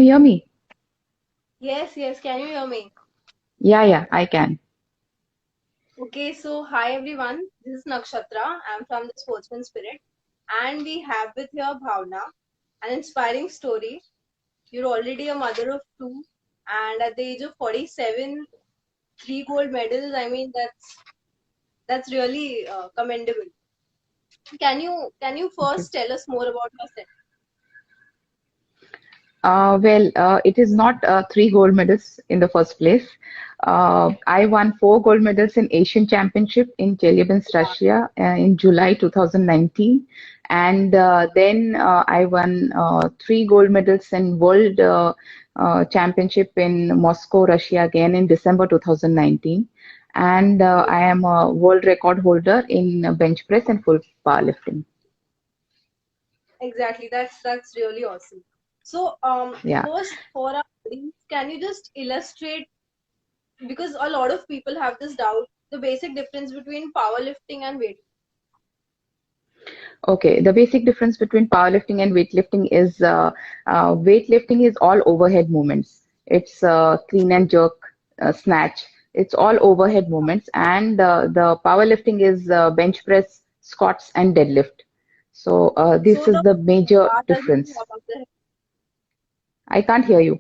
you hear me? Yes, yes. Can you hear me? Yeah, I can. Okay, so hi everyone. This is Nakshatra. I'm from the Sportsman Spirit, and we have with here Bhavna, an inspiring story. You're already a mother of two, and at the age of 47, three gold medals. I mean, that's really commendable. Can you Thank you. first tell us more about yourself? It is not three gold medals in the first place. I won four gold medals in Asian Championship in Chelyabinsk, Russia, in July 2019, and then I won three gold medals in World Championship in Moscow, Russia, again in December 2019, and I am a world record holder in bench press and full powerlifting. Exactly. That's really awesome. So, Yeah. first for our audience, can you just illustrate, because a lot of people have this doubt, the basic difference between powerlifting and weight. Okay, the basic difference between powerlifting and weightlifting is weightlifting is all overhead movements. It's clean and jerk, snatch. It's all overhead movements, and the powerlifting is bench press, squats, and deadlift. So this So is the the major bar doesn't go difference. above the head. I can't hear you.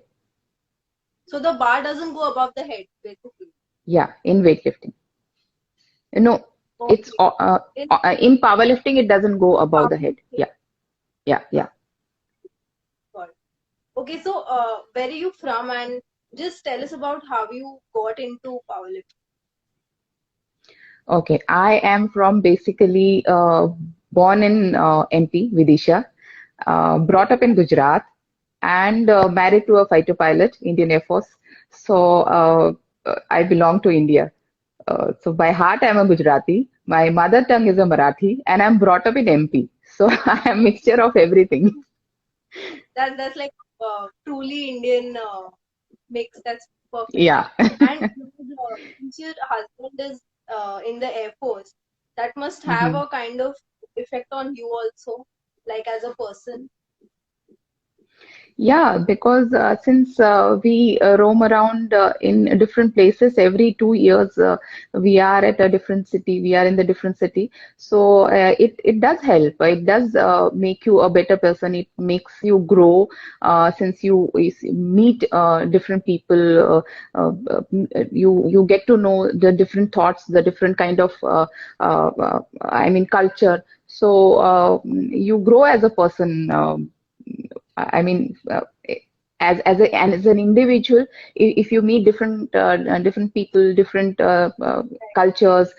So the bar doesn't go above the head, basically. Yeah, in weightlifting. No, it's Okay. In in powerlifting it doesn't go above the head. powerlifting, Yeah. got it. Okay, so where are you from, and just tell us about how you got into powerlifting. Okay, I am from basically born in MP, Vidisha, brought up in Gujarat, and married to a fighter pilot, Indian Air Force. So I belong to India. So by heart, I'm a Gujarati. My mother tongue is a Marathi, and I'm brought up in MP. So I'm a mixture of everything. That's like truly Indian mix. That's perfect. Yeah. And since your husband is in the Air Force, that must have Mhm. a kind of effect on you also, like as a person. Yeah, because since we roam around in different places every 2 years, we are at a different city, we are in the different city. So it does help. It does make you a better person. It makes you grow since you meet different people. You get to know the different thoughts, the different kind of I mean culture. So you grow as a person. I mean, as an individual, if you meet different people, different cultures,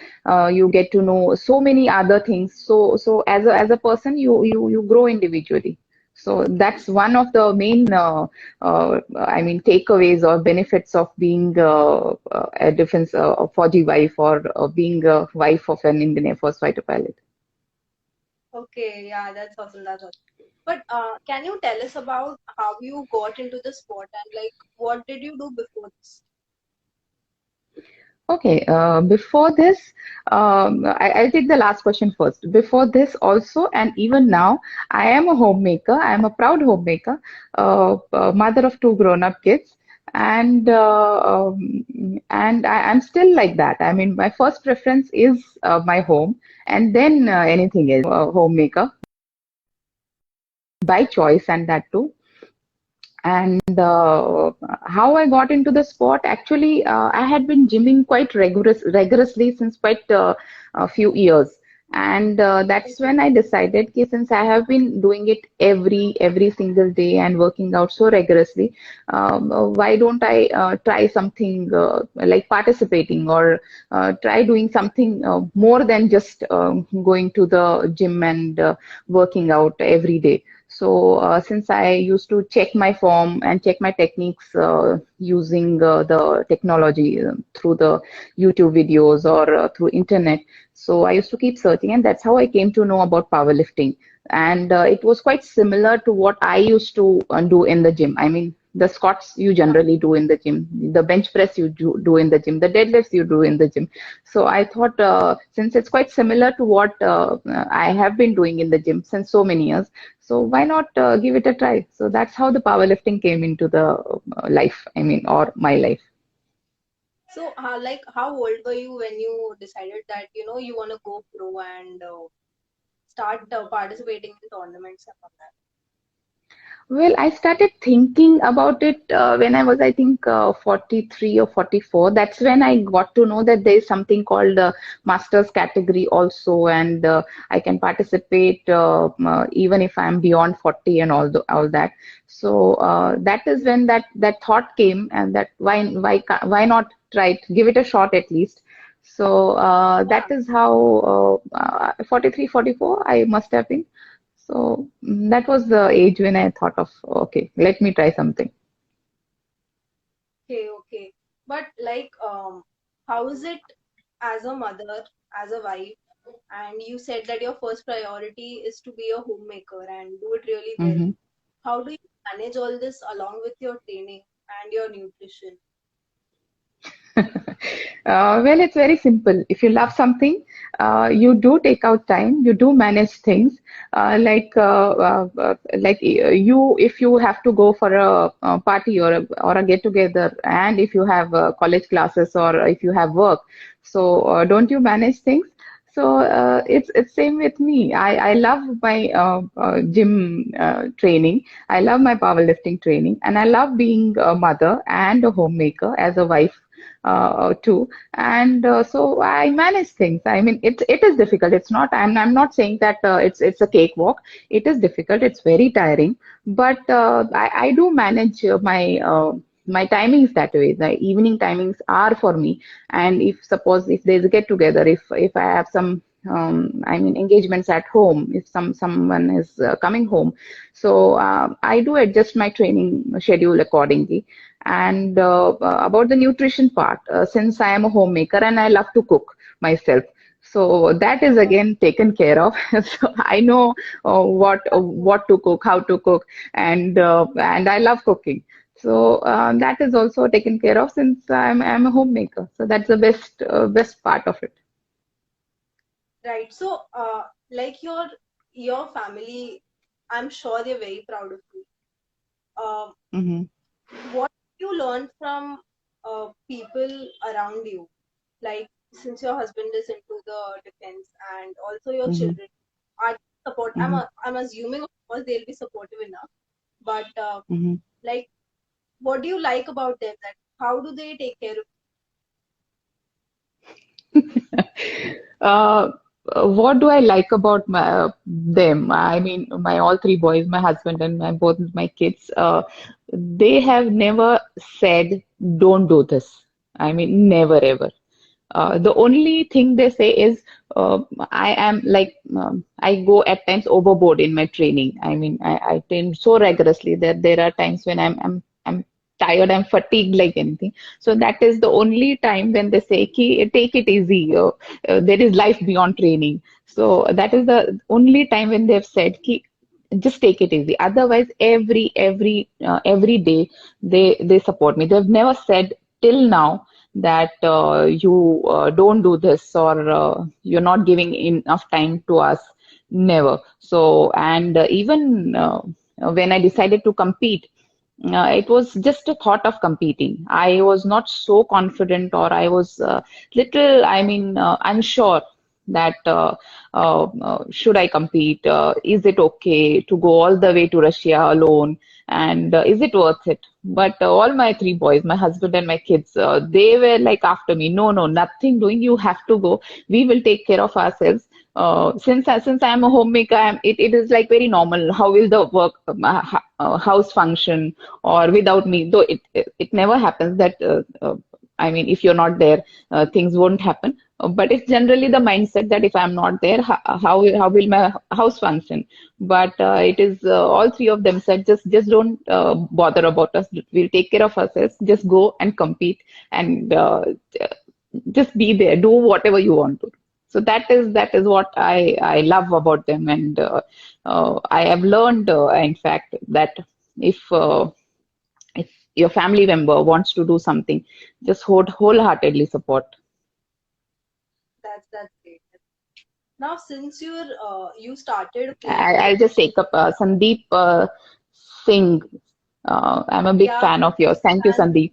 you get to know so many other things. So as a person, you grow individually. So that's one of the main, I mean, takeaways or benefits of being a defense of 4G wife or being a wife of an Indian Air Force fighter pilot. Okay, yeah, that's awesome. That's awesome. But can you tell us about how you got into the sport and like what did you do before this? Okay, before this, I'll take the last question first. Before this, also, and even now, I am a homemaker. I am a proud homemaker, mother of two grown-up kids, and I'm still like that. I mean, my first preference is my home, and then anything else. A homemaker by choice, and that too. And how I got into the sport, actually, I had been gymming quite rigorously since quite a few years. And that's when I decided, that since I have been doing it every single day and working out so rigorously, why don't I try something like participating or try doing something more than just going to the gym and working out every day. So since I used to check my form and check my techniques using the technology through the YouTube videos or through internet, so I used to keep searching, and that's how I came to know about powerlifting. And it was quite similar to what I used to do in the gym. I mean, The squats you generally do in the gym, the bench press you do in the gym, the deadlifts you do in the gym. So I thought, since it's quite similar to what I have been doing in the gym since so many years, so why not give it a try? So that's how the powerlifting came into the life, I mean, or my life. So, how old were you when you decided that you want to go pro and start participating in tournaments and all that? Well, I started thinking about it when I was, I think, 43 or 44. That's when I got to know that there is something called master's category also, and I can participate even if I'm beyond 40 and all that. So that is when that thought came, and that why not try it, give it a shot at least. So that Yeah. is how 43, 44 I must have been. So that was the age when I thought of, okay, let me try something. Okay, okay. But how is it as a mother, as a wife, and you said that your first priority is to be a homemaker and do it really well. Mhm. How do you manage all this along with your training and your nutrition? Well, it's very simple. If you love something, you do take out time, you do manage things. You, if you have to go for a party or a get together, and if you have college classes or if you have work, so don't you manage things? So it's same with me. I love my gym training. I love my powerlifting training, and I love being a mother and a homemaker as a wife too. And so I manage things. I mean, it is difficult. It's not. I'm not saying that it's a cakewalk. It is difficult. It's very tiring. But I do manage my timings that way. The evening timings are for me. And if suppose if there's a get together, if I have some I mean engagements at home, if someone is coming home, so I do adjust my training schedule accordingly. And about the nutrition part, since I am a homemaker and I love to cook myself, so that is Yeah. again taken care of. So I know what to cook, how to cook, and I love cooking. So that is also taken care of since I'm a homemaker. So that's the best part of it. Right. So, your family, I'm sure they're very proud of you. Um, Hmm. what you learn from people around you? Like, since your husband is into the defense and also your Hmm. children are support. Hmm. I'm assuming of course they'll be supportive enough. But Hmm. like, what do you like about them? That how do they take care of? Uh, what do I like about them? I mean, my all three boys, my husband and my both my kids, they have never said, "Don't do this." I mean, never ever. The only thing they say is, I am like, I go at times overboard in my training. I mean, I train so rigorously that there are times when I'm tired, I'm fatigued like anything. So that is the only time when they say, Ki, take it easy. There is life beyond training. So that is the only time when they've said, Ki, just take it easy. Otherwise, every day they support me. They've never said till now that you don't do this or you're not giving enough time to us. Never. So, and even when I decided to compete, it was just a thought of competing. I was not so confident, or I was little, I mean, unsure that should I compete? Is it okay to go all the way to Russia alone? And is it worth it? But all my three boys, my husband and my kids, they were like after me. No, no, nothing doing. You have to go. We will take care of ourselves. Since I am a homemaker, it is like very normal. How will the work house function or without me? Though it never happens that I mean, if you're not there, things won't happen. But it's generally the mindset that if I'm not there, how will my house function? But it is all three of them said, just don't bother about us. We'll take care of ourselves. Just go and compete and just be there. Do whatever you want to. So that is what I love about them, and I have learned, in fact, that if your family member wants to do something, just wholeheartedly support. That's great. Now, since you started playing I'll with, just take up Sandeep Singh. I'm a big yeah, fan of yours. Thank you, and Sandeep.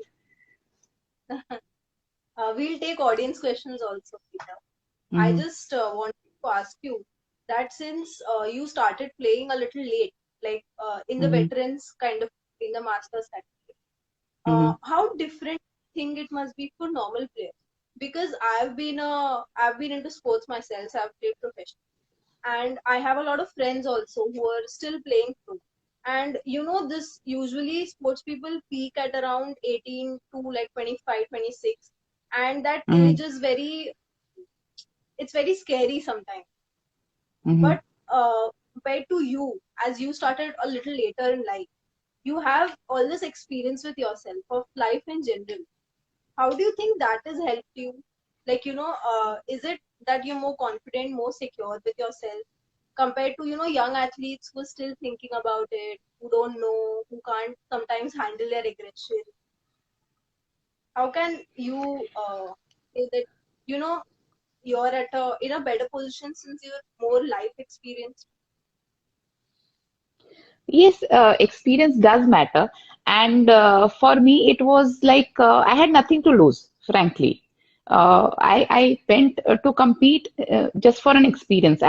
we'll take audience questions also, Peter. I Hmm. just wanted to ask you that since you started playing a little late, like in the Hmm. veterans kind of in the masters category, Hmm. how different do you think it must be for normal players? Because I've been into sports myself, so I've played professional, and I have a lot of friends also who are still playing pro. And this usually sports people peak at around 18 to like 25, 26, and that Hmm. age is it's very scary sometimes. Hmm. But compared to you, as you started a little later in life, you have all this experience with yourself of life in general. How do you think that has helped you? Like, is it that you're more confident, more secure with yourself compared to, young athletes who are still thinking about it, who don't know, who can't sometimes handle their aggression? How can you say that, you know, you're in a better position since you're more life experienced? Yes, experience does matter. And for me, it was like I had nothing to lose, frankly. I went to compete just for an experience.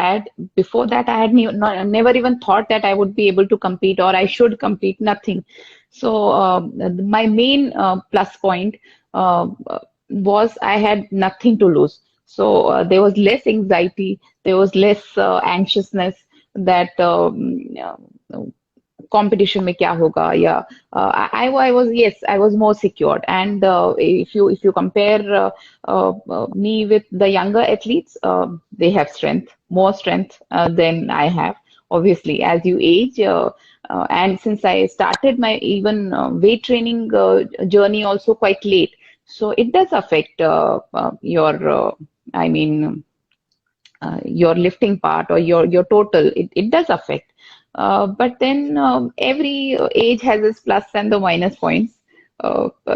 Before that, I had never even thought that I would be able to compete or I should compete, nothing. So, my main plus point was I had nothing to lose. So, there was less anxiety, there was less anxiousness that competition में क्या होगा या I was, yes, I was more secured. And if you compare me with the younger athletes, they have more strength than I have. Obviously, as you age, and since I started my even weight training journey also quite late, so it does affect your I mean your lifting part or your total, it does affect. But then every age has its plus and the minus points.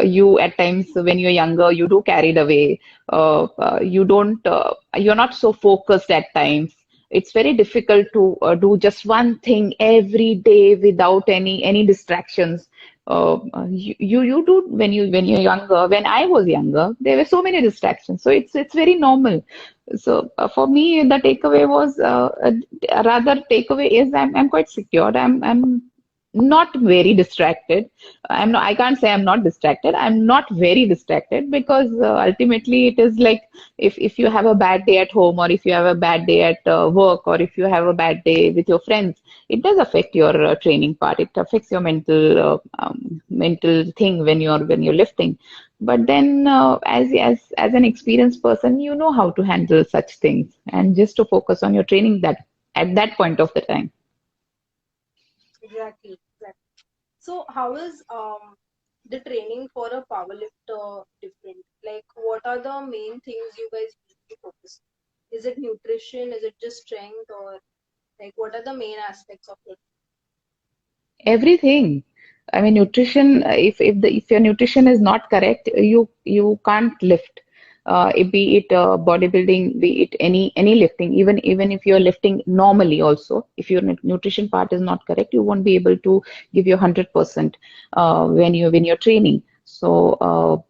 You at times when you're younger, you do carried away. You don't. You're not so focused at times. It's very difficult to do just one thing every day without any distractions. You do when you're younger. When I was younger, there were so many distractions. So it's very normal. So for me, the takeaway was rather takeaway is I'm quite secured. I'm not very distracted. I can't say I'm not distracted. I'm not very distracted because ultimately it is like if you have a bad day at home or if you have a bad day at work or if you have a bad day with your friends, it does affect your training part. It affects your mental thing when you're lifting. But then, as an experienced person, you know how to handle such things, and just to focus on your training that at that point of the time. Exactly. Exactly. So, how is the training for a powerlifter different? Like, what are the main things you guys usually focus? Is it nutrition? Is it just strength? Or like, what are the main aspects of it? Everything. I mean, nutrition. If your nutrition is not correct, you can't lift. Be it bodybuilding, be it any lifting. Even if you're lifting normally, also, if your nutrition part is not correct, you won't be able to give your 100% when you're training. So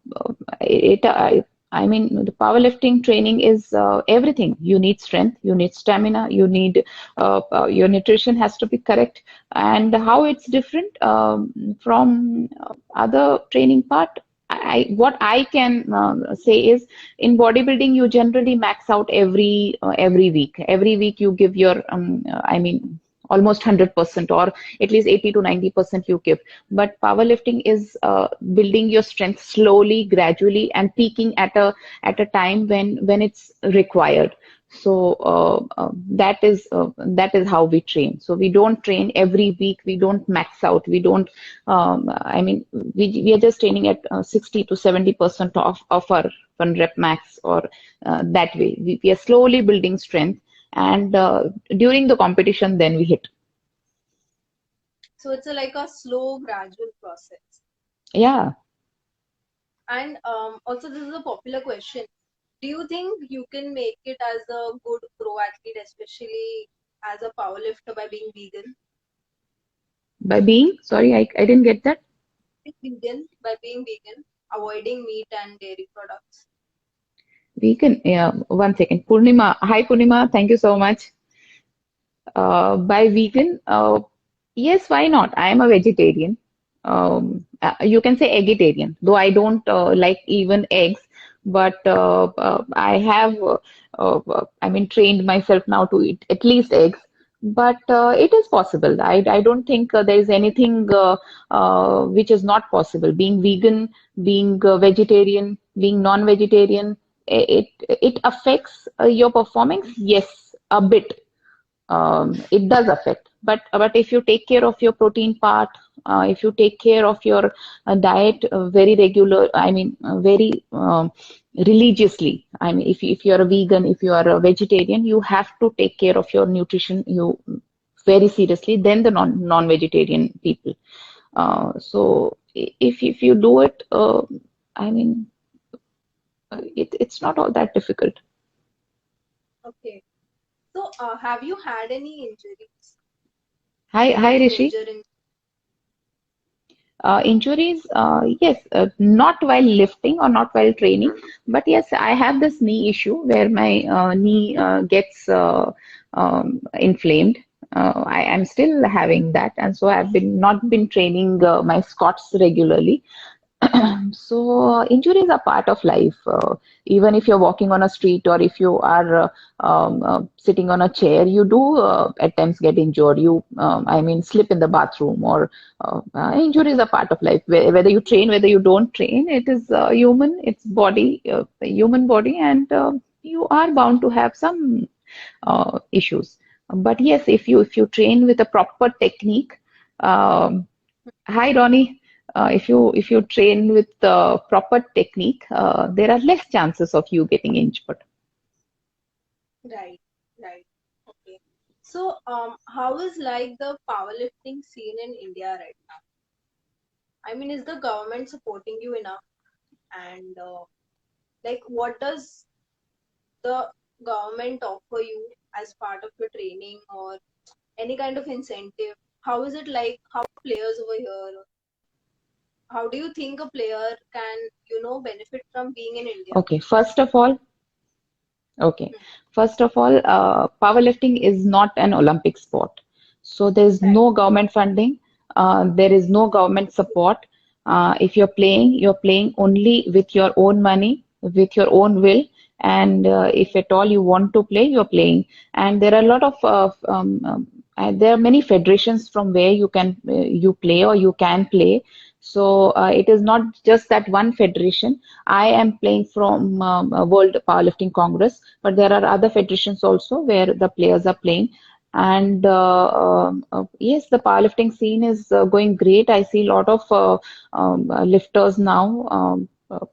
it. I mean, the powerlifting training is everything. You need strength, you need stamina, you need your nutrition has to be correct. And how it's different from other training part, what I can say is in bodybuilding you generally max out every week. Every week you give your I mean almost 100% or at least 80 to 90% you give. But powerlifting is building your strength slowly, gradually, and peaking at a time when it's required. So that is how we train. So we don't train every week. We don't max out. We don't. I mean, we are just training at 60 to 70% of our one rep max, or that way. We are slowly building strength, and during the competition, then we hit. So, it's like a slow, gradual process. Yeah. And also, this is a popular question. Do you think you can make it as a good pro athlete, especially as a powerlifter, by being vegan? By being, sorry, I didn't get that. By being vegan, avoiding meat and dairy products. Vegan. Yeah, one second. Purnima. Hi, Purnima. Thank you so much. By vegan, yes, why not? I am a vegetarian. You can say eggetarian, though I don't like even eggs, but I have, I mean, trained myself now to eat at least eggs. But it is possible. I don't think there is anything which is not possible. Being vegan, being vegetarian, being non-vegetarian, it affects your performance. Yes, a bit, it does affect. But if you take care of your protein part, if you take care of your diet very regular, I mean very religiously. I mean, if you are a vegan, if you are a vegetarian, you have to take care of your nutrition you very seriously than the non-vegetarian people. So if you do it, I mean, it's not all that difficult. Okay. So, have you had any injuries, Hi any Rishi. major injuries? Injuries, yes, not while lifting or not while training, but yes, I have this knee issue where my knee gets inflamed. I am still having that, and so I've been not been training my squats regularly. So injuries are part of life. Even if you're walking on a street or if you are sitting on a chair, you do at times get injured. You, I mean, slip in the bathroom, or injuries are part of life. Whether you train, whether you don't train, it is human. It's body, human body, and you are bound to have some issues. But yes, if you train with a proper technique. Hi, Ronnie. If you train with proper technique, there are less chances of you getting injured. Right, right. Okay. So, how is like the powerlifting scene in India right now? I mean, is the government supporting you enough? And like, what does the government offer you as part of your training or any kind of incentive? How is it like? How are players over here? How do you think a player can, benefit from being in India? Okay, first of all, Okay. Hmm. First of all, powerlifting is not an Olympic sport. So there's Right. no government funding, there is no government support. If you're playing only with your own money, with your own will, and if at all you want to play, you're playing. And there are a lot of there are many federations from where you play or you can play. So it is not just that one federation. I am playing from World Powerlifting Congress, but there are other federations also where the players are playing. And yes, the powerlifting scene is going great. I see a lot of lifters now.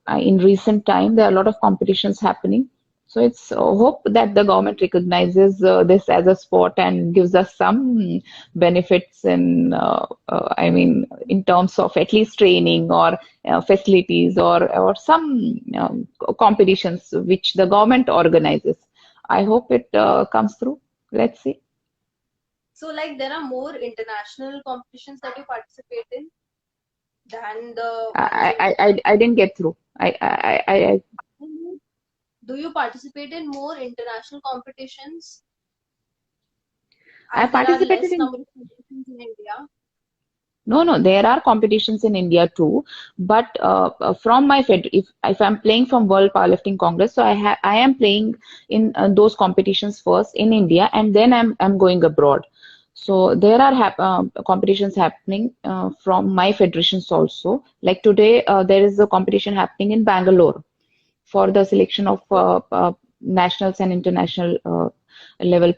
In recent time, there are a lot of competitions happening. So it's hope that the government recognizes this as a sport and gives us some benefits I mean, in terms of at least training or facilities or some competitions which the government organizes. I hope it comes through. Let's see. So, like, there are more international competitions that you participate in than the ones in India. I didn't get through. Do you participate in more international competitions I as there are participated less in. number of competitions in India? No, no, there are competitions in India too, but from my if I'm playing from World Powerlifting Congress, so I am playing in those competitions first in India, and then I'm going abroad. So there are competitions happening from my federations also. Like today, there is a competition happening in Bangalore for the selection of nationals and international level.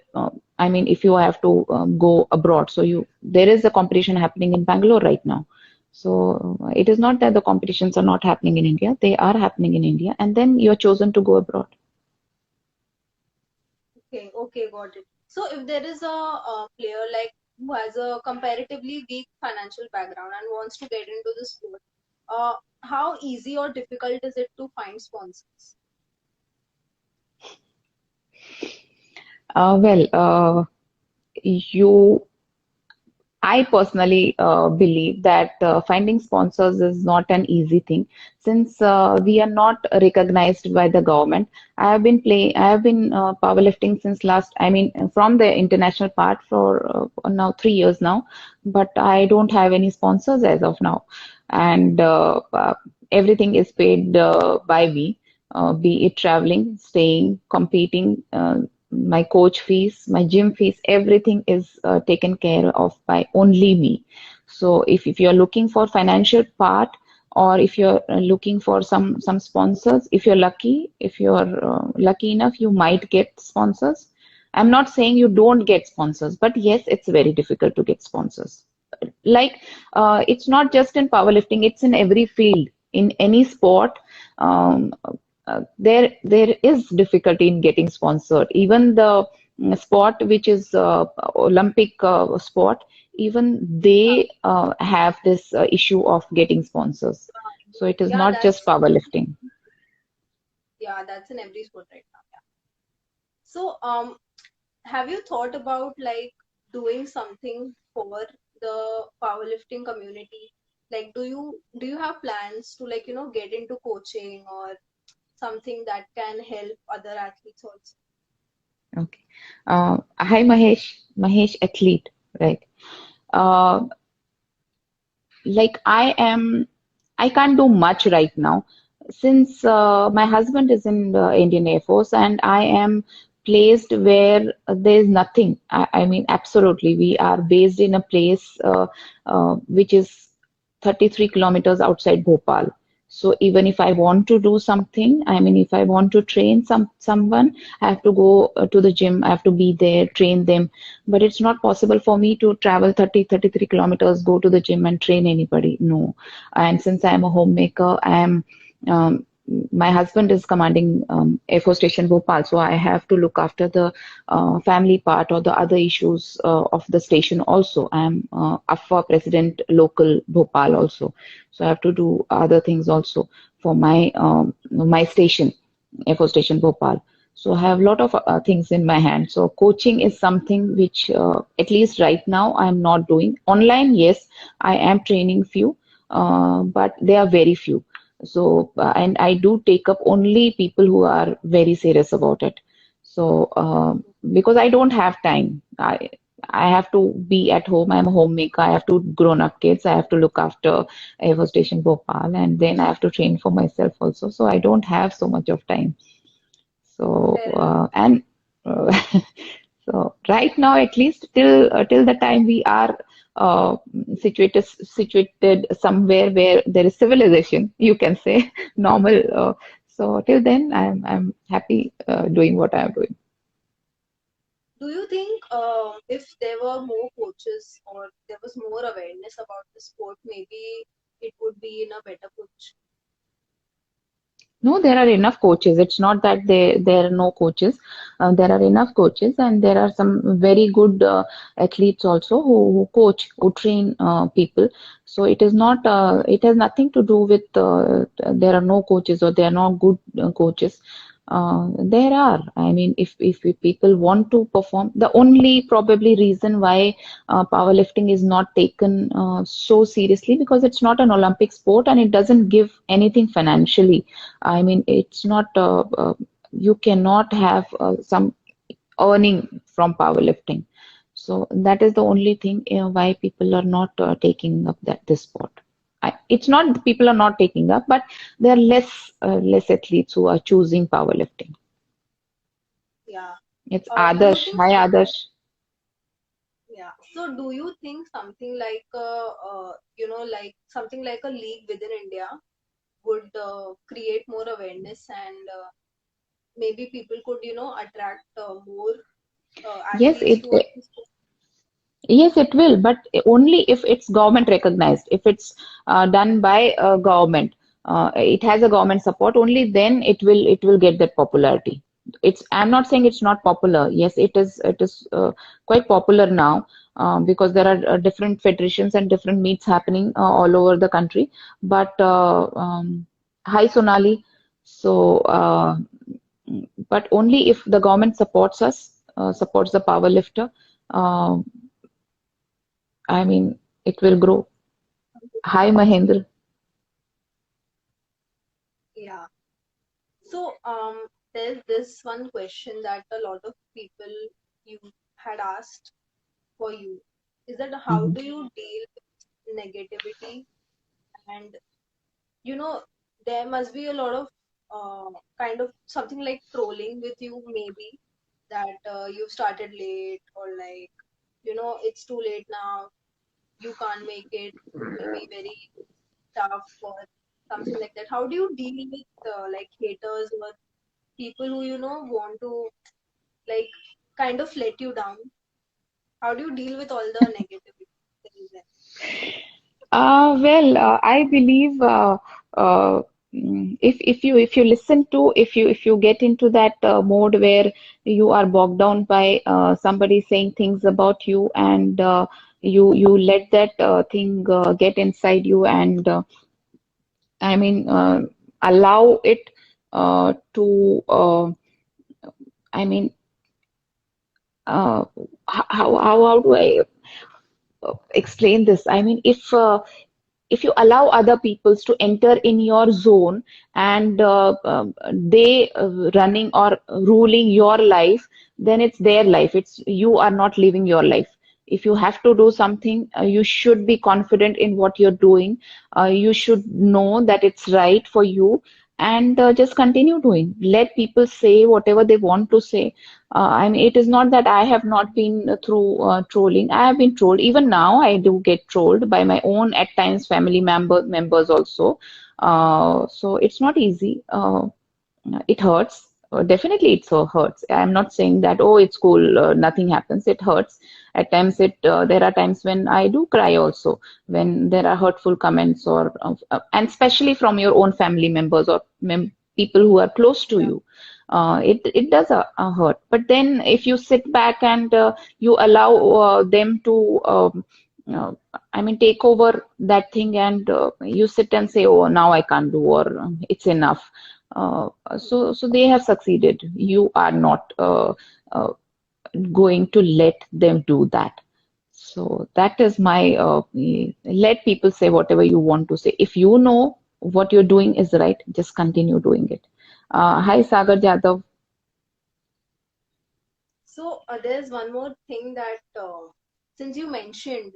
I mean, if you have to go abroad, so there is a competition happening in Bangalore right now. So it is not that the competitions are not happening in India; they are happening in India, and then you're chosen to go abroad. Okay, okay, got it. So, if there is a player like who has a comparatively weak financial background and wants to get into the sport, how easy or difficult is it to find sponsors? Well, you I personally believe that finding sponsors is not an easy thing since we are not recognized by the government. I have been powerlifting since last, I mean, from the international part for now 3 years now, but I don't have any sponsors as of now, and everything is paid by me, be it traveling, staying, competing. My coach fees, my gym fees, everything is taken care of by only me. So if you're looking for financial part or if you're looking for some sponsors, if you're lucky enough, you might get sponsors. I'm not saying you don't get sponsors, but yes, it's very difficult to get sponsors. Like it's not just in powerlifting, it's in every field, in any sport. Um, there is difficulty in getting sponsored. Even the sport which is Olympic sport, even they have this issue of getting sponsors. So it is Yeah, not just powerlifting. that's in every sport right now. Yeah. So, have you thought about like doing something for the powerlifting community? Like, do you have plans to like get into coaching or something that can help other athletes also? Okay. Hi Mahesh athlete, right? Uh, like I can't do much right now since my husband is in the Indian Air Force and I am placed where there is nothing. I mean, absolutely, we are based in a place which is 33 kilometers outside Bhopal. So even if I want to do something, I mean, if I want to train someone, I have to go to the gym. I have to be there, train them, but it's not possible for me to travel 33 kilometers, go to the gym and train anybody. No. And since I am a homemaker, um, my husband is commanding Air Force Station Bhopal, so I have to look after the family part or the other issues of the station also. I am AFA President Local Bhopal also, so I have to do other things also for my station, Air Force Station Bhopal. So I have a lot of things in my hand. So coaching is something which, at least right now, I'm not doing. Online, yes, I am training few, but they are very few. So and I do take up only people who are very serious about it. So because I don't have time, I have to be at home. I'm a homemaker. I have two grown-up kids. I have to look after Air Station Bhopal, and then I have to train for myself also. So I don't have so much of time. So Fair enough. and uh, so right now, at least till the time we are situated somewhere where there is civilization, you can say normal. So till then, I'm happy doing what I'm doing. Do you think if there were more coaches or there was more awareness about the sport, maybe it would be in a better position? No, there are enough coaches. It's not that there are no coaches. There are enough coaches, and there are some very good athletes also who coach, who train people. So it is not. It has nothing to do with there are no coaches or there are not good coaches. There are. I mean, if people want to perform, the only probably reason why powerlifting is not taken so seriously because it's not an Olympic sport and it doesn't give anything financially. I mean, it's not, you cannot have some earning from powerlifting. So that is the only thing why people are not taking up this sport. It's not that people are not taking up, but there are less athletes who are choosing powerlifting. Yeah. It's Do you Adarsh. think Hi, Adarsh. Yeah. So do you think something like like something like a league within India would create more awareness and maybe people could attract more Yes, athletes towards this sport? yes, it will, but only if it's government recognized, if it's done by a government, it has a government support, only then it will get that popularity. I'm not saying it's not popular. Yes, it is quite popular now. because there are different federations and different meets happening all over the country. But hi Sonali. So, but only if the government supports us, supports the power lifter. Uh, I mean, it will grow. Hi Mahendra. Yeah. So, there's this one question that a lot of people you had asked for you is that how Mhm. do you deal with negativity? And you know, there must be a lot of kind of something like trolling with you, maybe that you've started late, or like, it's too late now, you can't make it, it will be very tough, or something like that. How do you deal with like haters or people who want to like kind of let you down? How do you deal with all the negativity that is there? I believe if you get into that mode where you are bogged down by somebody saying things about you, and you let that thing get inside you, and I mean allow it to I mean uh, how do I explain this? I mean, if you allow other peoples to enter in your zone, and they running or ruling your life, then it's their life. It's you are not living your life. If you have to do something, you should be confident in what you're doing. You should know that it's right for you, and just continue doing. Let people say whatever they want to say. I mean, it is not that I have not been through trolling. I have been trolled. Even now, I do get trolled by my own, at times, members also. So it's not easy. It hurts. Definitely, it so hurts. I'm not saying that, oh, it's cool, nothing happens. It hurts. At times, there are times when I do cry also, when there are hurtful comments, or and especially from your own family members, or people who are close to Yeah. you. It does hurt. But then, if you sit back and you allow them to, I mean, take over that thing, and you sit and say, oh, now I can't do, or it's enough. So they have succeeded. You are not uh, going to let them do that. So that is my let people say whatever you want to say. If you know what you're doing is right, just continue doing it. Hi, Sagar Jadhav. So there's one more thing that since you mentioned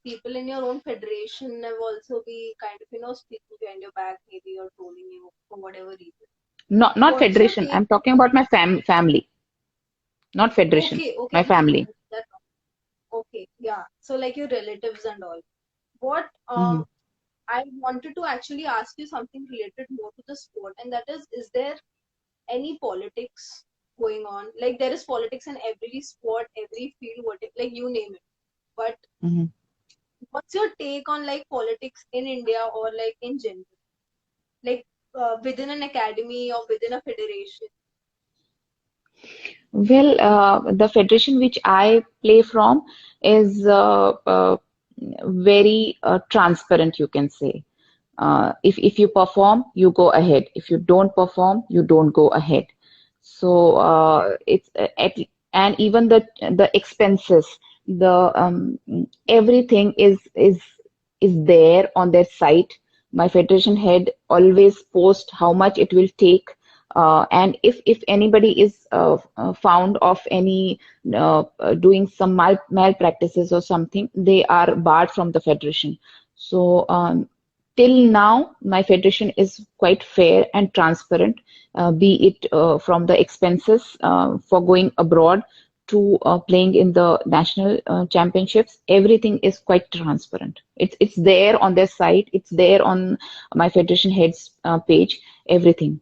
people in your own federation have also be kind of speaking behind your back, maybe, or trolling you for whatever reason. Not What's your federation. take? I'm talking about my family, not federation. Okay, okay, My family. that okay, yeah. So like your relatives and all. What Hmm. I wanted to actually ask you something related more to the sport, and that is there any politics going on? Like there is politics in every sport, every field, what like you name it. But Hmm. what's your take on like politics in India or like in general? Like within an academy or within a federation? Well, the federation which I play from is very transparent, you can say. If you perform, you go ahead. If you don't perform, you don't go ahead. So it's and even the expenses, the everything is there on their site. My federation head always post how much it will take, and if anybody is found of any doing some malpractices or something, they are barred from the federation. So till now, my federation is quite fair and transparent, be it from the expenses for going abroad to playing in the national championships. Everything is quite transparent. It's there on their site. It's there on my federation head's page. Everything.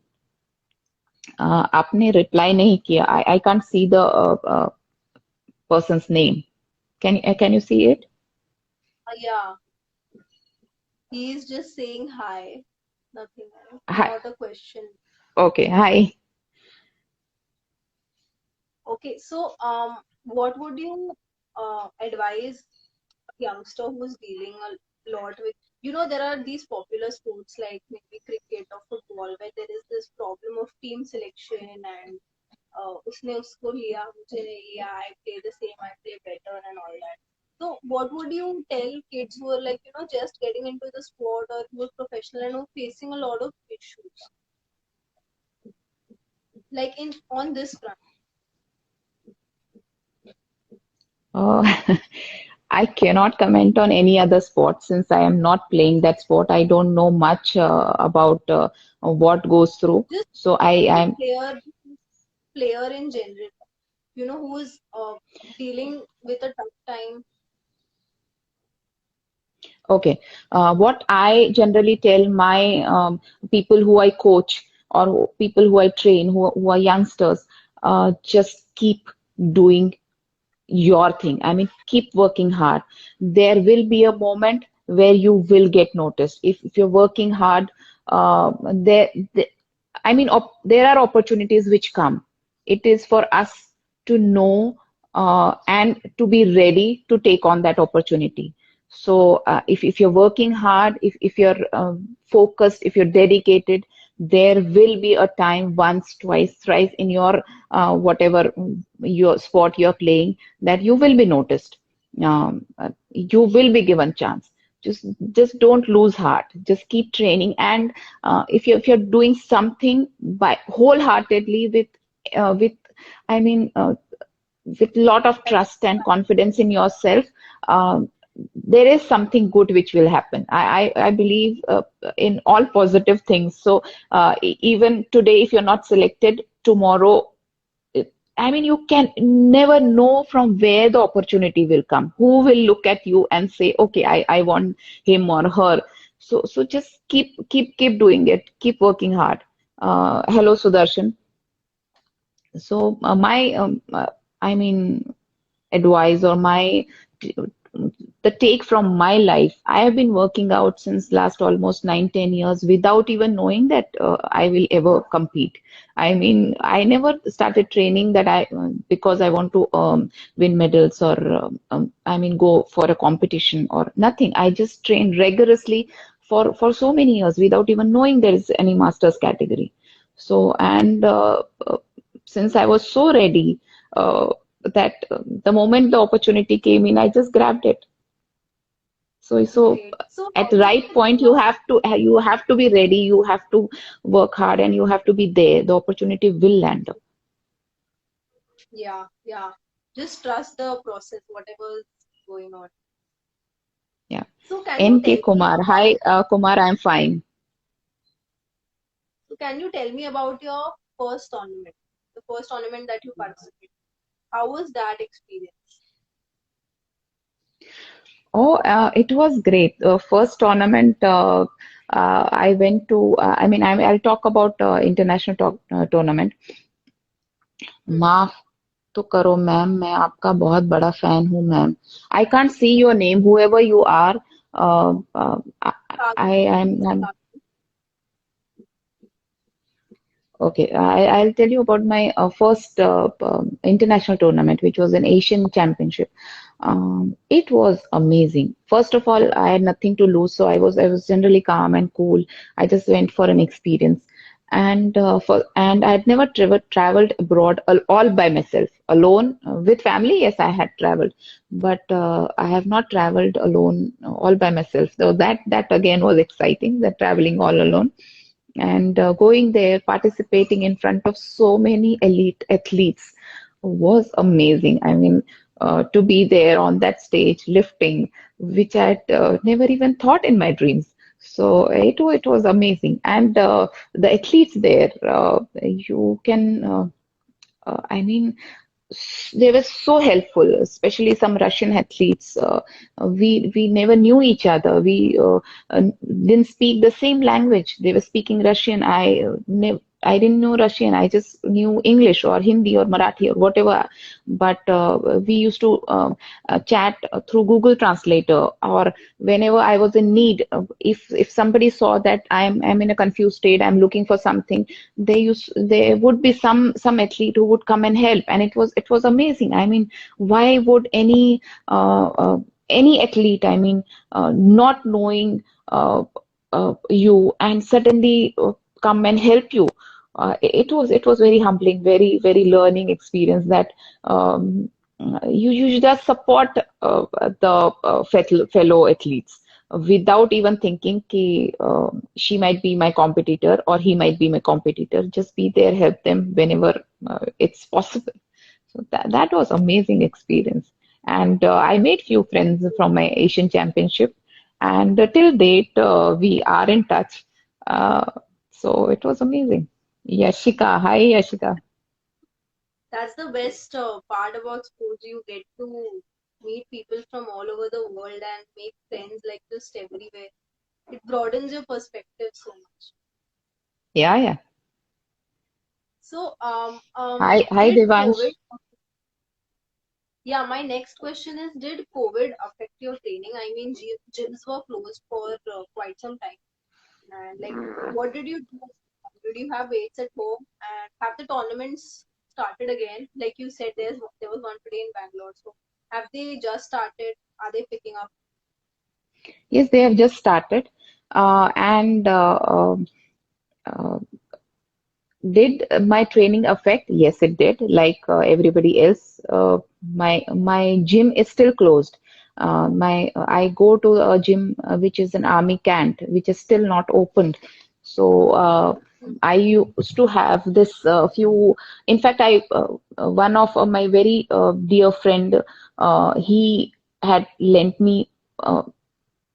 आपने reply नहीं किया. I can't see the person's name. Can you see it? Yeah, he is just saying hi, nothing else, Hi. not a question. Okay. Hi. Okay, so what would you? advise youngster who's dealing a lot with, there are these popular sports like maybe cricket or football where there is this problem of team selection and उसने उसको लिया मुझे नहीं लिया, I play the same, I play better and all that. So what would you tell kids who are like, just getting into the sport or who are professional and who are facing a lot of issues like in on this front? Uh, I cannot comment on any other sport since I am not playing that sport. I don't know much about what goes through. Just So any I'm player in general, who is dealing with a tough time. okay. What I generally tell my people who I coach or people who I train who are youngsters, just keep doing your thing. I mean, keep working hard. There will be a moment where you will get noticed. If you're working hard, there I mean, there are opportunities which come. It is for us to know and to be ready to take on that opportunity. So, if you're working hard, if you're focused, if you're dedicated, there will be a time once, twice, thrice in your whatever your sport you're playing that you will be noticed. You will be given chance. Just don't lose heart. Just keep training and if you're doing something by wholeheartedly with I mean with lot of trust and confidence in yourself, there is something good which will happen. I believe in all positive things. So even today, if you're not selected, tomorrow I mean, you can never know from where the opportunity will come. Who will look at you and say, "Okay, I want him or her." So just keep doing it. Keep working hard. Hello, Sudarshan. So I mean, advice or my the take from my life. I have been working out since last almost 9, 10 years without even knowing that I will ever compete. I mean, I never started training that I because I want to win medals or I mean go for a competition or nothing. I just trained rigorously for so many years without even knowing there is any masters category. So and since I was so ready. That the moment the opportunity came in, I just grabbed it. So Great. So at how the do right you point, you have to be ready. You have to work hard, and you have to be there. The opportunity will land up. yeah, just trust the process, whatever is going on. Yeah. So can you N.K. tell me Kumar. about Hi, Kumar. I'm fine. your first tournament, the first tournament that you participated? How was that experience? Oh, it was great. The first tournament I went to. I mean, I'll talk about international tournament. Hmm. माफ तो करो ma'am मैं आपका बहुत बड़ा fan हूँ ma'am I can't see your name whoever you are I I'm okay I'll tell you about my first international tournament which was an Asian championship. It was amazing. First of all, I had nothing to lose, so I was generally calm and cool. I just went for an experience, and I had never traveled abroad all by myself, alone with family. Yes, I had traveled, but I have not traveled alone all by myself. So that again was exciting. That traveling all alone and going there, participating in front of so many elite athletes was amazing. I mean, to be there on that stage lifting, which I had never even thought in my dreams. So it was amazing. And the athletes there, you can, I mean, they were so helpful, especially some Russian athletes. We never knew each other. We didn't speak the same language. They were speaking Russian. I didn't know Russian. I just knew English or Hindi or Marathi or whatever. But we used to chat through Google Translator, or whenever I was in need. If somebody saw that I'm in a confused state, I'm looking for something, there would be some athlete who would come and help, and it was amazing. I mean, why would any athlete, I mean, not knowing you and suddenly come and help you. It was very humbling, very learning experience that you just support fellow athletes without even thinking ki, she might be my competitor or he might be my competitor. Just be there, help them whenever it's possible. So that was amazing experience. And I made few friends from my Asian Championship, and till date we are in touch. Uh, so it was amazing. Yashika, hi Yashika. That's the best part about sports. You get to meet people from all over the world and make friends like just everywhere. It broadens your perspective so much. Yeah, yeah. So, Hi did Devansh. COVID? Yeah, my next question is: did COVID affect your training? I mean, gyms were closed for quite some time, and like, what did you do? Did you have weights at home, and have the tournaments started again? Like you said, there was one today in Bangalore. So, have they just started? Are they picking up? Yes, they have just started. And uh, Did my training affect? Yes, it did. Like everybody else, my gym is still closed. My I go to a gym which is an army camp, which is still not opened. So I used to have this few. In fact, I one of my very dear friend, he had lent me.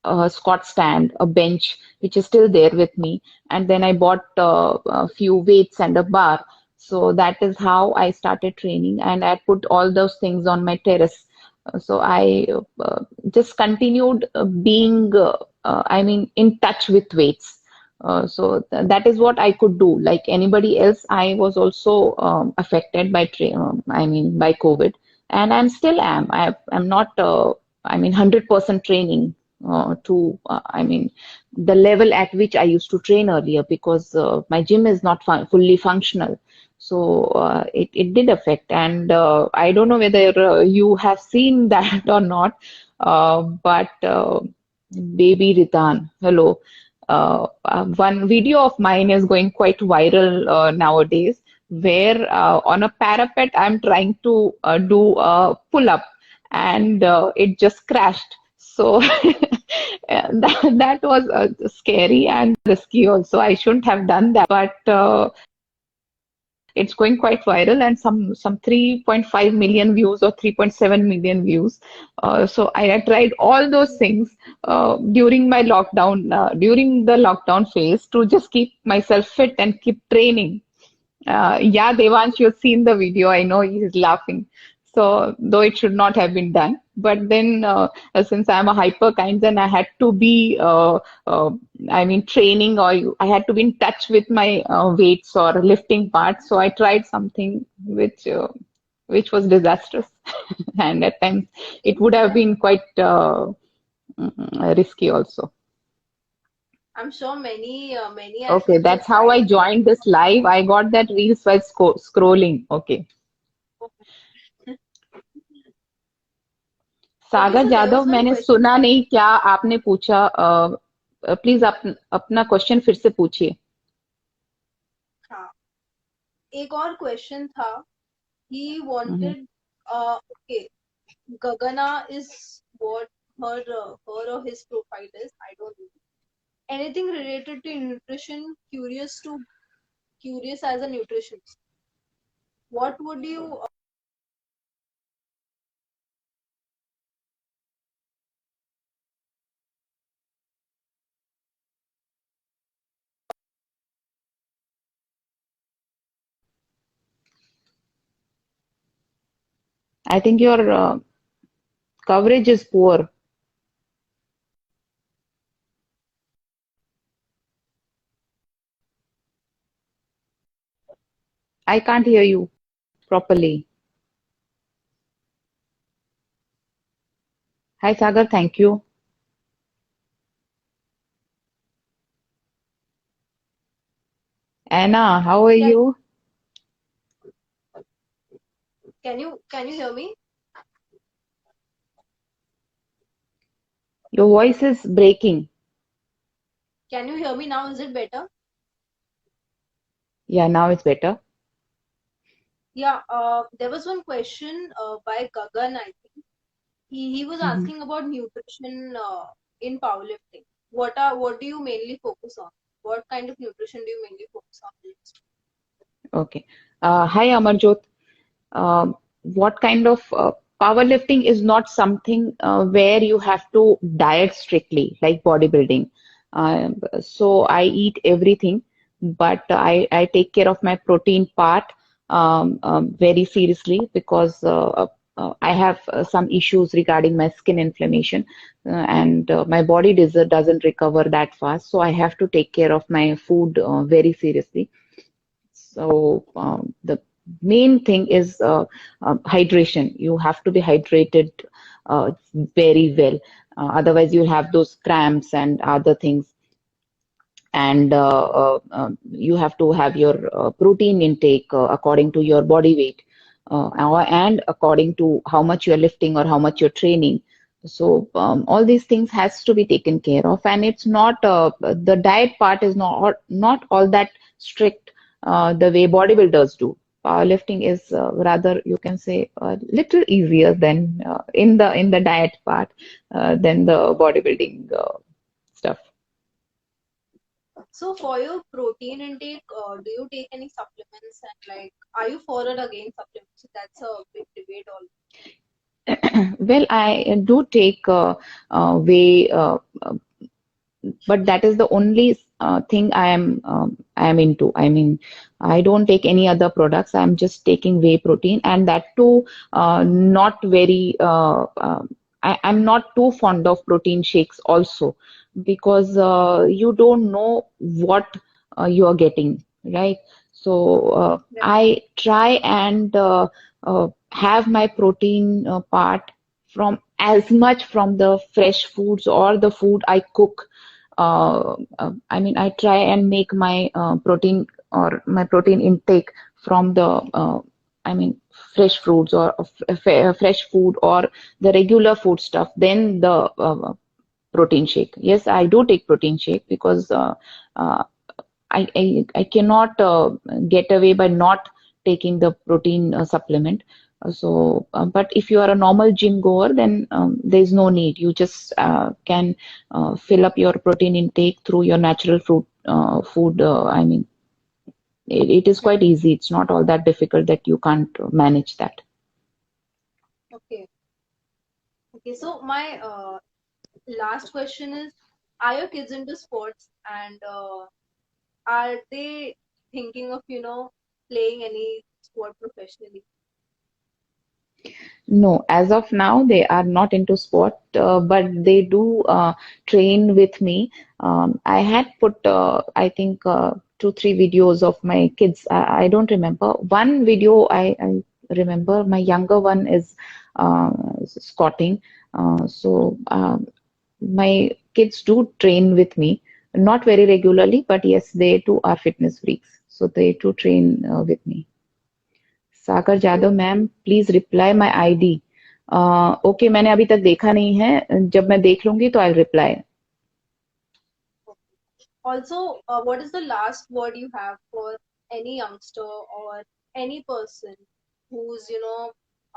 A squat stand, a bench, which is still there with me. And then I bought a few weights and a bar. So that is how I started training, and I put all those things on my terrace. So I just continued being, I mean, in touch with weights. That is what I could do. Like anybody else, I was also affected by, I mean, by COVID, and I'm still am. I'm not, I mean, 100% training I mean, the level at which I used to train earlier, because my gym is not fully functional. So it did affect. And I don't know whether you have seen that or not, but baby Ritan, hello. One video of mine is going quite viral nowadays, where on a parapet I'm trying to do a pull up, and it just crashed. So that was scary and risky also. I shouldn't have done that, but it's going quite viral, and some 3.5 million views or 3.7 million views. So I tried all those things during the lockdown phase, to just keep myself fit and keep training. Yeah, Devansh, you've seen the video. I know he's laughing. So, though it should not have been done, but then since I'm a hyper kind, then I had to be, I mean, training, or I had to be in touch with my weights or lifting parts. So I tried something which was disastrous, and at times it would have been quite risky also. I'm sure many Okay, athletes have that's how I tried. joined this live. I got that reels while scrolling. Okay. Okay, Sagar so there Jadhav was one मैंने question. सुना नहीं, क्या आपने पूछा? Please अपना question फिर से पूछिए. हाँ, एक और क्वेश्चन था. He Mhm. wanted, okay, Gagana is what her or his profile is. I don't know. Anything related to nutrition, curious as a nutritionist. What would you I think your coverage is poor. I can't hear you properly. Hi, Sagar. Thank you. Anna, how are Yeah, you? can you hear me? Your voice is breaking. Can you hear me now? Is it better? Yeah, now it's better. Yeah, there was one question by Gagan, I think. He was Mhm. asking about nutrition in powerlifting. What do you mainly focus on? What kind of nutrition do you mainly focus on? Okay. Hi, Amarjot. uh, what kind of powerlifting is not something where you have to diet strictly like bodybuilding. So I eat everything, but I take care of my protein part very seriously because I have some issues regarding my skin inflammation, and my body doesn't recover that fast. So I have to take care of my food very seriously. So the main thing is hydration. You have to be hydrated very well. Otherwise, you'll have those cramps and other things. And you have to have your protein intake according to your body weight and according to how much you're lifting or how much you're training. So all these things has to be taken care of, and it's not the diet part is not all that strict the way bodybuilders do. Powerlifting is rather, you can say, a little easier than in the diet part than the bodybuilding stuff. So for your protein intake, do you take any supplements and like are you for or against supplements? So that's a big debate all. Well, I do take whey, but that is the only thing I am into. I mean, I don't take any other products. I'm just taking whey protein, and that too, not very. I'm not too fond of protein shakes also because you don't know what you are getting, right? So Right. I try and have my protein part from as much from the fresh foods or the food I cook. I mean, I try and make my protein or my protein intake from the, I mean, fresh fruits or fresh food or the regular food stuff, then the protein shake. Yes, I do take protein shake because uh, I cannot get away by not taking the protein supplement. But if you are a normal gym goer, then there's no need. You just can fill up your protein intake through your natural food. I mean, it is quite Right. easy. It's not all that difficult that you can't manage that. Okay. Okay. So my last question is, are your kids into sports and are they thinking of, playing any sport professionally? No, as of now, they are not into sport, but they do train with me. I had put, I think, 2, 3 videos of my kids. I don't remember. One video I remember, my younger one is uh, squatting. My kids do train with me, not very regularly, but yes, they too are fitness freaks. So they too train with me. Sagar Jadhav Okay. Ma'am please reply my ID. Okay, मैंने अभी तक देखा नहीं है. जब मैं देख लूंगी तो I reply. Also, what is the last word you have for any youngster or any person who's,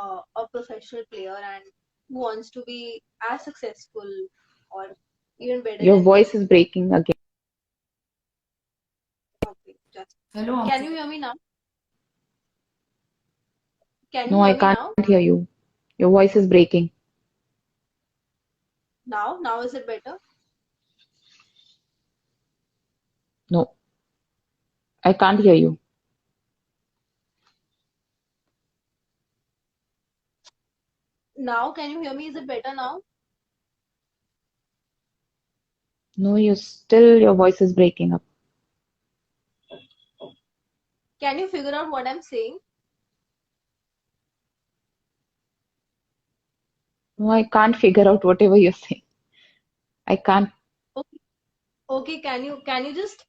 a professional player and who wants to be as successful or even better your than them? Voice is breaking again. Okay, just Hello, can Amsa. you hear me now? Can you no, I hear me now? Can't hear you. Your voice is breaking. Now is it better? No, I can't hear you. Now can you hear me? Is it better now? No, you still your voice is breaking up. Can you figure out what I'm saying? No, I can't figure out whatever you're saying. I can't. Okay, okay. Can you just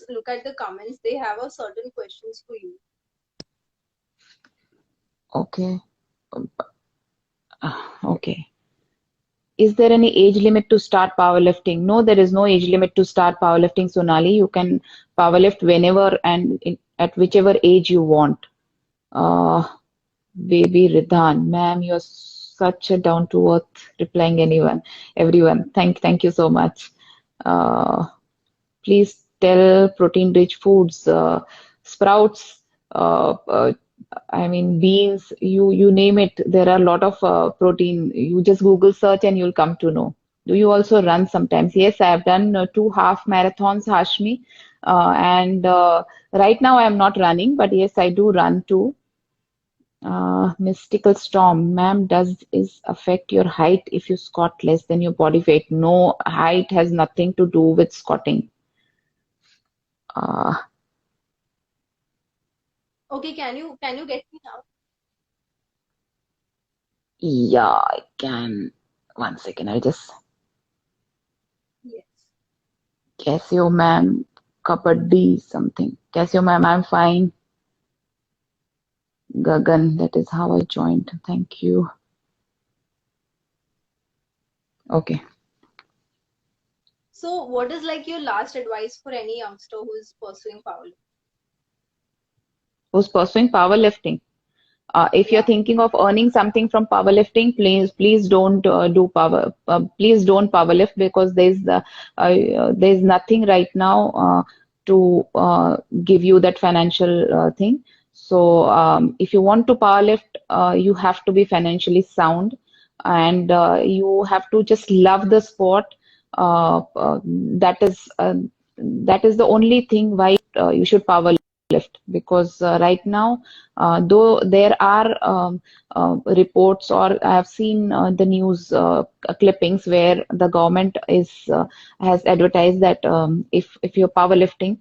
look at the comments? They have a certain questions for you. Okay. Okay. Is there any age limit to start powerlifting? No, there is no age limit to start powerlifting, Sonali. You can powerlift whenever and at whichever age you want. Uh, Baby Ridhan, ma'am, you're such a down to earth replying everyone. Thank you so much. Uh, Please tell protein-rich foods, sprouts, I mean beans, you name it. There are a lot of protein. You just Google search and you'll come to know. Do you also run sometimes? Yes, I have done 2 half marathons, Hashmi, and right now I am not running, but yes, I do run too. Mystical Storm, ma'am, does is affect your height if you squat less than your body weight? No, height has nothing to do with squatting. Uh, Okay, can you get me now? Yeah, I can. One second, I'll just. Yes. Casio, ma'am, kabaddi, something. Casio, ma'am, I'm fine. Gagan, that is how I joined. Thank you. Okay. So, what is like your last advice for any youngster who is pursuing powerlifting? Who's pursuing powerlifting? If you're Yeah. thinking of earning something from powerlifting, please don't do power. Please don't powerlift because there's nothing right now to give you that financial thing. So if you want to powerlift, you have to be financially sound, and you have to just love the sport. That is the only thing why you should powerlift because right now though there are reports or I have seen the news clippings where the government is has advertised that if you're powerlifting,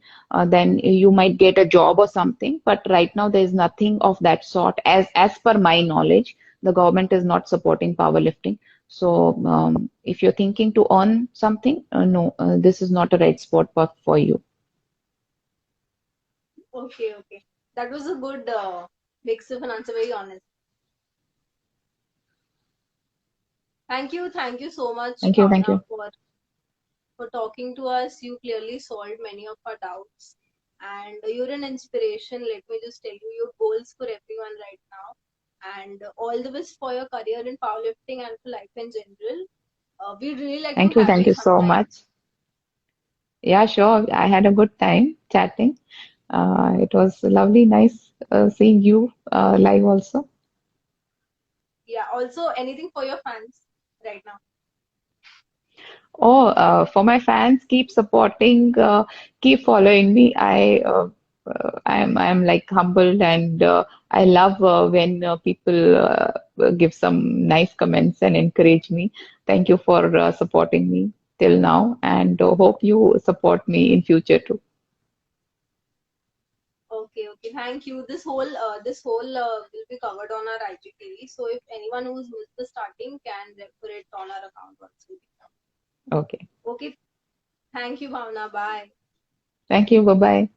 then you might get a job or something. But right now there is nothing of that sort. As per my knowledge, the government is not supporting powerlifting. So if you're thinking to earn something, no, this is not a right spot for you. Okay, okay. That was a good mix of an answer, very honest. Thank you so much, Thank you, thank Bhavna, you, for talking to us. You clearly solved many of our doubts. And you're an inspiration. Let me just tell you your goals for everyone right now. And all the best for your career in powerlifting and for life in general. We'd really like to have thank you you so sometime. much. Yeah, sure. I had a good time chatting. It was lovely, nice seeing you live also. Yeah, also anything for your fans right now. Oh, for my fans, keep supporting, keep following me. I'm like humbled and I love when people give some nice comments and encourage me. Thank you for supporting me till now, and hope you support me in future too. Okay, okay. Thank you. This whole will be covered on our IGTV. So if anyone who's missed the starting can refer it on our account also. Okay. Okay. Thank you, Bhavna. Bye. Thank you. Bye bye.